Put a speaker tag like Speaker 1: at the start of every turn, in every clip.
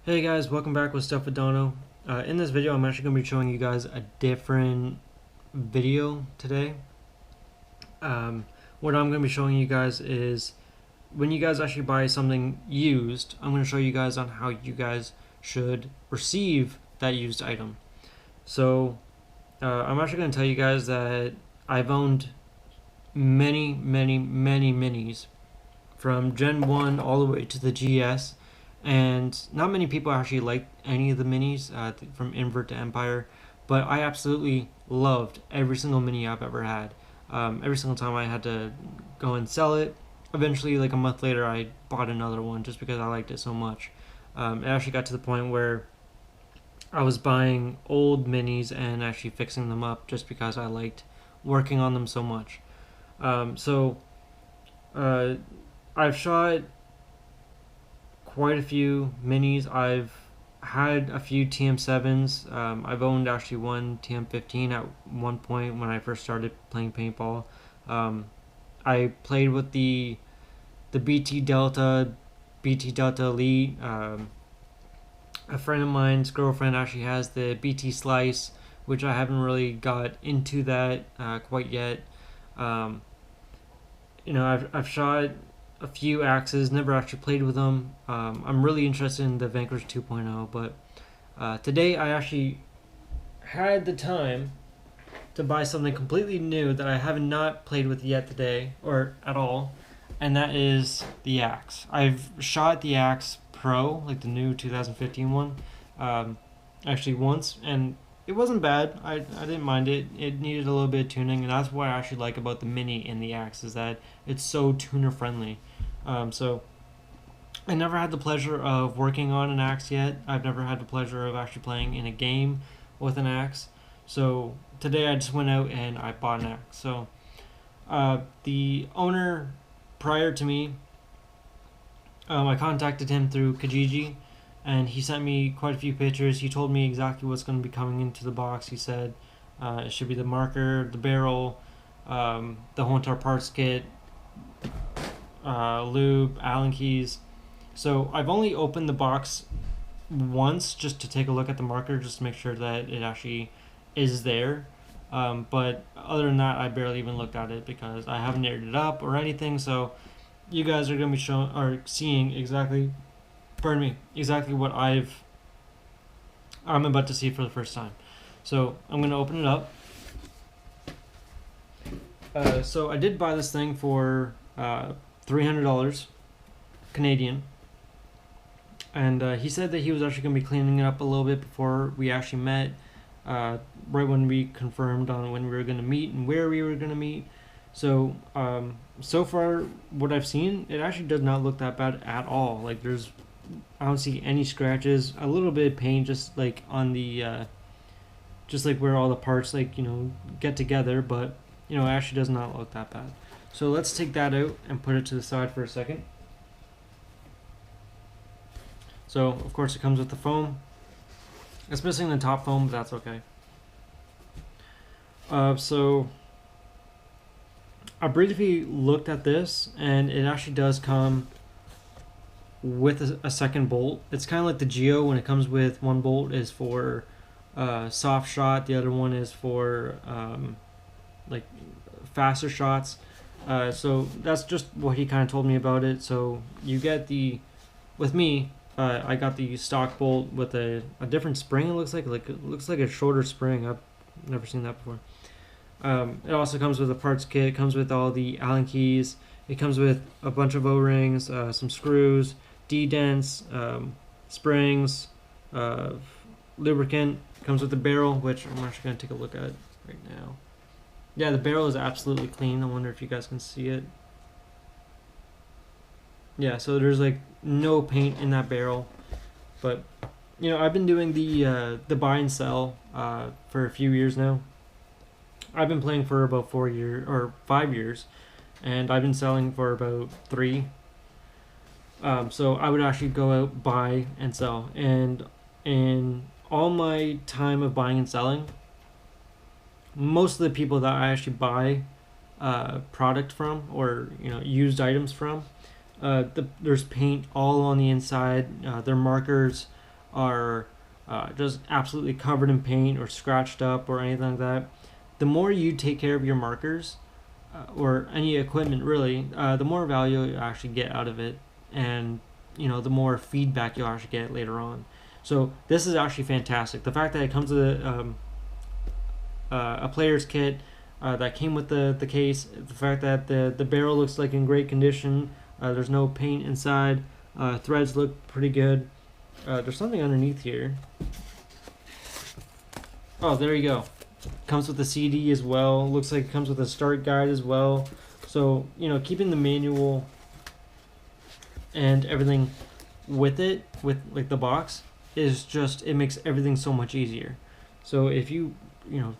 Speaker 1: Hey guys, welcome back with Stuff with Dono. In this video, I'm actually going to be showing you guys a different video today. What I'm going to be showing you guys is when you guys actually buy something used, I'm going to show you guys on how you guys should receive that used item. So I'm actually going to tell you guys that I've owned many minis from Gen 1 all the way to the GS, and not many people actually like any of the minis from Invert to Empire, but I absolutely loved every single mini I've ever had. Every single time I had to go and sell it, eventually, like a month later, I bought another one just because I liked it so much. It actually got to the point where I was buying old minis and actually fixing them up just because I liked working on them so much. So I've shot quite a few minis. I've had a few TM7s. I've owned actually one TM15 at one point when I first started playing paintball. I played with the BT Delta, BT Delta Elite. A friend of mine's girlfriend actually has the BT Slice, which I haven't really got into that quite yet. I've shot a few axes, never actually played with them. I'm really interested in the Vanquish 2.0, but today I actually had the time to buy something completely new that I have not played with yet today, or at all, and that is the axe. I've shot the axe Pro, like the new 2015 one, actually once, and it wasn't bad. I didn't mind it. It needed a little bit of tuning, and that's what I actually like about the Mini and the Axe is that it's so tuner friendly. So I never had the pleasure of working on an Axe yet. I've never had the pleasure of actually playing in a game with an Axe. So today I just went out and I bought an Axe. So the owner prior to me, I contacted him through Kijiji, and he sent me quite a few pictures. He told me exactly what's going to be coming into the box. He said it should be the marker, the barrel, the whole entire parts kit, lube, Allen keys. So I've only opened the box once just to take a look at the marker, just to make sure that it actually is there. But other than that, I barely even looked at it because I haven't aired it up or anything. So you guys are going to be showing or seeing exactly what I'm about to see for the first time. So I'm going to open it up. So I did buy this thing for $300 Canadian, and he said that he was actually going to be cleaning it up a little bit before we actually met, right when we confirmed on when we were going to meet and where we were going to meet. So so far what I've seen, it actually does not look that bad at all. Like I don't see any scratches, a little bit of paint just like on the just like where all the parts get together, but it actually does not look that bad. So let's take that out and put it to the side for a second. So of course it comes with the foam. It's missing the top foam, but that's okay. So I briefly looked at this, and it actually does come with a second bolt. It's kind of like the Geo when it comes with one bolt is for soft shot, the other one is for like faster shots. So that's just what he kind of told me about it. So you get with me, I got the stock bolt with a different spring. It looks like a shorter spring. I've never seen that before. It also comes with a parts kit. It comes with all the Allen keys. It comes with a bunch of O-rings, some screws, D-dents, springs, lubricant. It comes with the barrel, which I'm actually going to take a look at right now. Yeah, the barrel is absolutely clean. I wonder if you guys can see it. Yeah, so there's like no paint in that barrel. But I've been doing the buy and sell for a few years now. I've been playing for about 4 years or 5 years, and I've been selling for about 3. So I would actually go out, buy, and sell. And in all my time of buying and selling, most of the people that I actually buy product from, or used items from, there's paint all on the inside. Their markers are just absolutely covered in paint or scratched up or anything like that, the more you take care of your markers or any equipment really, the more value you actually get out of it, and the more feedback you'll actually get later on. So this is actually fantastic. The fact that it comes with a player's kit that came with the case, the fact that the barrel looks like in great condition, there's no paint inside, threads look pretty good. There's something underneath here. Oh, there you go. Comes with a CD as well. Looks like it comes with a start guide as well. So, keeping the manual and everything with it, with like the box, is just, it makes everything so much easier. So if you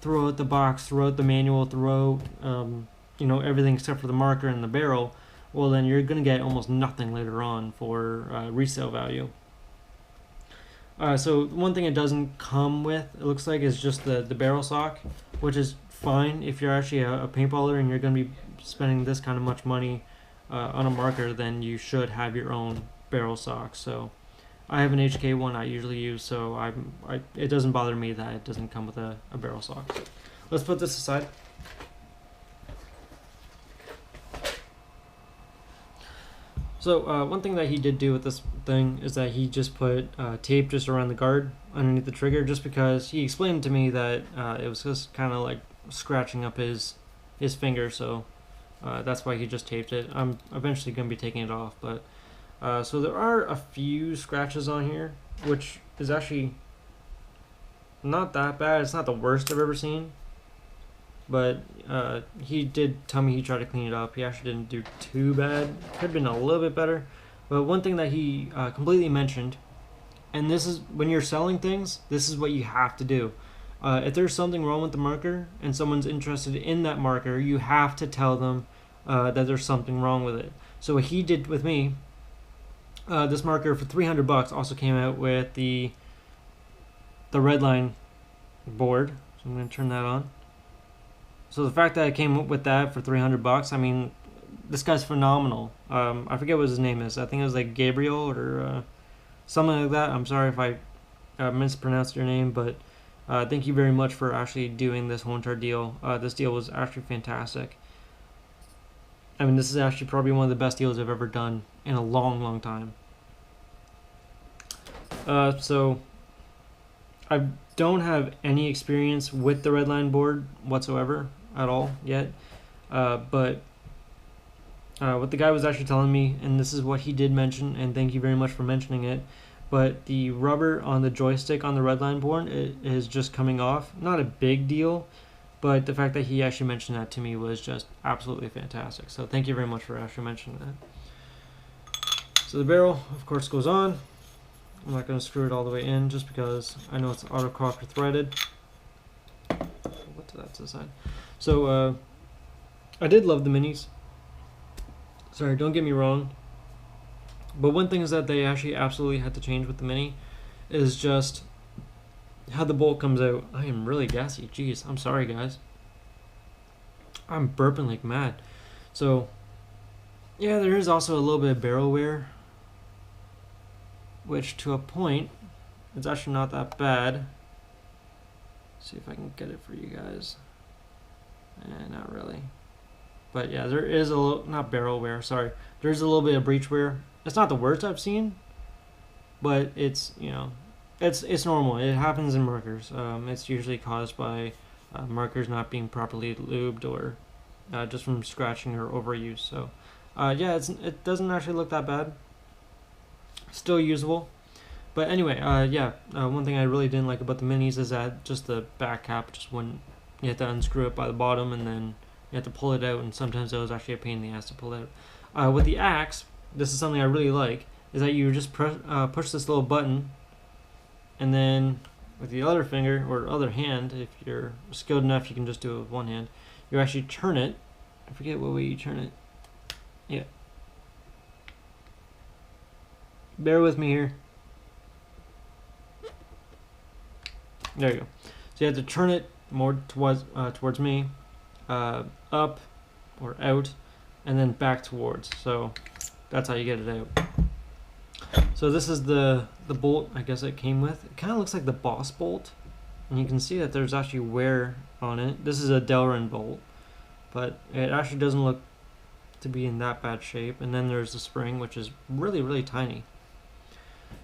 Speaker 1: throw out the box, throw out the manual, throw out everything except for the marker and the barrel, well then you're gonna get almost nothing later on for resale value. So one thing it doesn't come with, it looks like, is just the barrel sock, which is fine if you're actually a paintballer and you're going to be spending this kind of much money on a marker. Then you should have your own barrel sock. So I have an HK one I usually use, so it doesn't bother me that it doesn't come with a barrel sock. Let's put this aside. So one thing that he did do with this thing is that he just put tape just around the guard underneath the trigger, just because he explained to me that it was just kind of like scratching up his finger, so that's why he just taped it. I'm eventually going to be taking it off, but so there are a few scratches on here, which is actually not that bad. It's not the worst I've ever seen. But he did tell me he tried to clean it up. He actually didn't do too bad. Could have been a little bit better. But one thing that he completely mentioned, and this is when you're selling things, this is what you have to do. If there's something wrong with the marker and someone's interested in that marker, you have to tell them that there's something wrong with it. So what he did with me, this marker for $300 also came out with the red line board. So I'm going to turn that on. So the fact that I came up with that for $300, I mean, this guy's phenomenal. I forget what his name is. I think it was like Gabriel or something like that. I'm sorry if I mispronounced your name, but thank you very much for actually doing this whole entire deal. This deal was actually fantastic. I mean, this is actually probably one of the best deals I've ever done in a long, long time. So I don't have any experience with the redline board whatsoever at all yet, but what the guy was actually telling me, and this is what he did mention, and thank you very much for mentioning it, but the rubber on the joystick on the redline board is just coming off. Not a big deal, but the fact that he actually mentioned that to me was just absolutely fantastic. So thank you very much for actually mentioning that. So the barrel, of course, goes on. I'm not going to screw it all the way in just because I know it's auto cocker threaded. What's that to the side? So I did love the minis. Sorry, don't get me wrong. But one thing is that they actually absolutely had to change with the mini is just how the bolt comes out. I am really gassy. Jeez, I'm sorry guys. I'm burping like mad. So yeah, there is also a little bit of barrel wear, which to a point, it's actually not that bad. Let's see if I can get it for you guys. Not really. But yeah, there is a little, not barrel wear, sorry. There's a little bit of breech wear. It's not the worst I've seen, but it's, it's normal. It happens in markers. It's usually caused by markers not being properly lubed or just from scratching or overuse. So yeah, it doesn't actually look that bad. Still usable. But anyway, yeah, one thing I really didn't like about the minis is that just the back cap just wouldn't, you have to unscrew it by the bottom and then you have to pull it out, and sometimes it was actually a pain in the ass to pull out. With the axe, this is something I really like, is that you just push this little button, and then with the other finger or other hand, if you're skilled enough you can just do it with one hand, you actually turn it. I forget what way you turn it. Yeah. Bear with me here. There you go. So you have to turn it more towards me, up or out, and then back towards. So that's how you get it out. So this is the bolt I guess it came with. It kind of looks like the Boss bolt, and you can see that there's actually wear on it. This is a Delrin bolt, but it actually doesn't look to be in that bad shape. And then there's the spring, which is really, really tiny.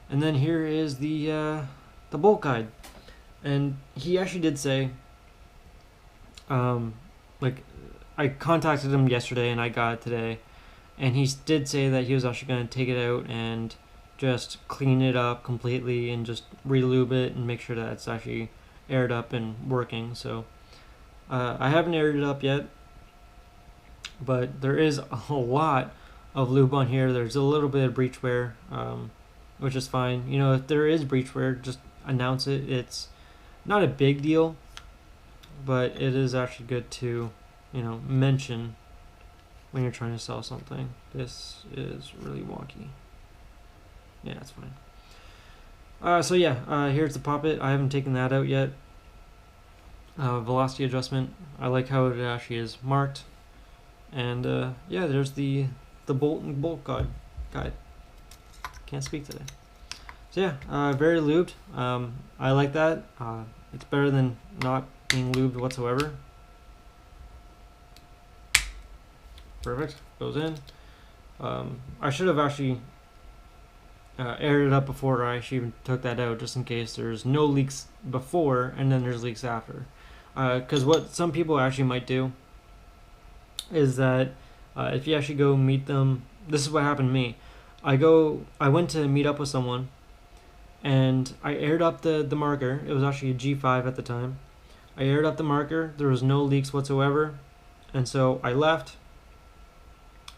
Speaker 1: And then here is the bolt guide, and he actually did say, like, I contacted him yesterday and I got it today, and he did say that he was actually going to take it out and just clean it up completely and just re-lube it and make sure that it's actually aired up and working. So I haven't aired it up yet, but there is a lot of lube on here. There's a little bit of breach wear, which is fine. You know, if there is breach wear, just announce it. It's not a big deal, but it is actually good to, you know, mention when you're trying to sell something. This is really wonky. Yeah, it's fine. So yeah, here's the poppet. I haven't taken that out yet. Velocity adjustment. I like how it actually is marked. And yeah, there's the bolt and bolt guide. Can't speak today. So yeah, very lubed. I like that. It's better than not being lubed whatsoever. Perfect. Goes in. I should have actually aired it up before I actually even took that out, just in case there's no leaks before and then there's leaks after. Because what some people actually might do is that if you actually go meet them, this is what happened to me. I went to meet up with someone, and I aired up the marker. It was actually a G5 at the time. I aired up the marker. There was no leaks whatsoever, and so I left.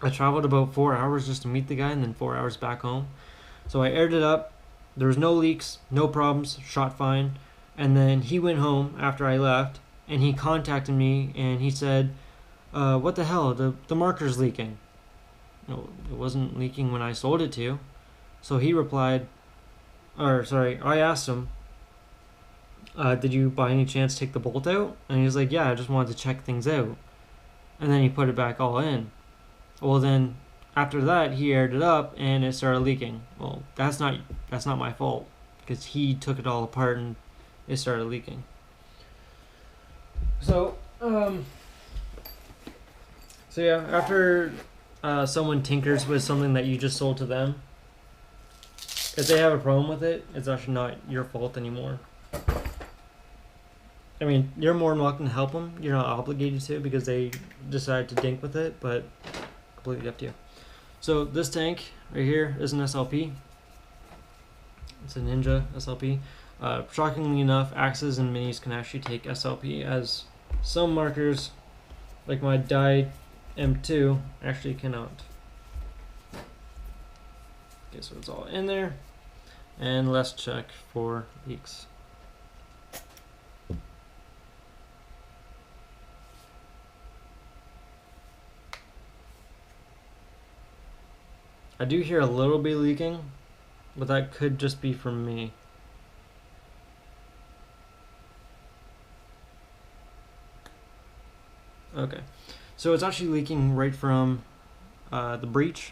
Speaker 1: I traveled about 4 hours just to meet the guy, and then 4 hours back home. So I aired it up. There was no leaks, no problems, shot fine. And then he went home after I left, and he contacted me, and he said, what the hell, the marker's leaking. No, it wasn't leaking when I sold it to you. So he replied, I asked him, did you by any chance take the bolt out? And he was like, yeah, I just wanted to check things out. And then he put it back all in. Well, then after that, he aired it up and it started leaking. Well, that's not my fault, because he took it all apart and it started leaking. So yeah, after someone tinkers with something that you just sold to them, if they have a problem with it, it's actually not your fault anymore. I mean, you're more than welcome to help them. You're not obligated to, because they decide to dink with it, but completely up to you. So this tank right here is an SLP. It's a Ninja SLP. Shockingly enough, axes and minis can actually take SLP, as some markers, like my dyed M2, actually cannot. Okay, so it's all in there, and let's check for leaks. I do hear a little bit leaking, but that could just be from me. Okay, so it's actually leaking right from the breech,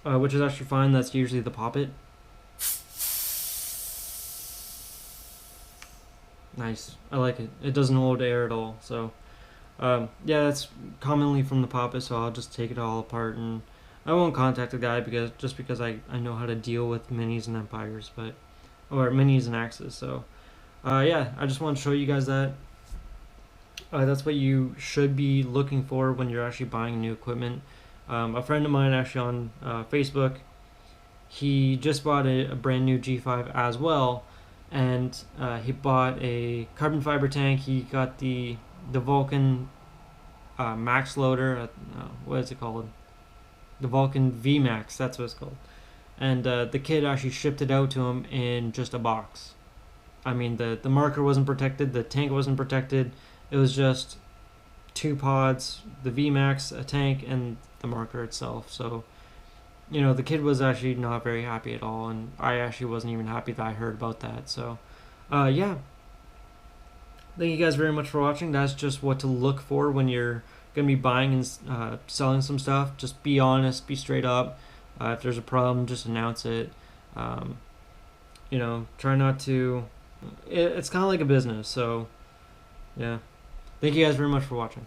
Speaker 1: which is actually fine. That's usually the poppet. Nice, I like it. It doesn't hold air at all. So yeah, that's commonly from the poppet, so I'll just take it all apart, and I won't contact the guy because I know how to deal with minis and empires, or minis and axes. So yeah, I just want to show you guys that. That's what you should be looking for when you're actually buying new equipment. A friend of mine actually on Facebook, he just bought a brand new G5 as well, and he bought a carbon fiber tank. He got the Vulcan max loader. What is it called? The Vulcan VMAX, that's what it's called. And the kid actually shipped it out to him in just a box. I mean, the marker wasn't protected, the tank wasn't protected. It was just 2 pods, the VMAX, a tank, and the marker itself. So, you know, the kid was actually not very happy at all, and I actually wasn't even happy that I heard about that. So, yeah. Thank you guys very much for watching. That's just what to look for when you're going to be buying and selling some stuff. Just be honest, be straight up. If there's a problem, just announce it. Um, try not to. It's kind of like a business, so yeah. Thank you guys very much for watching.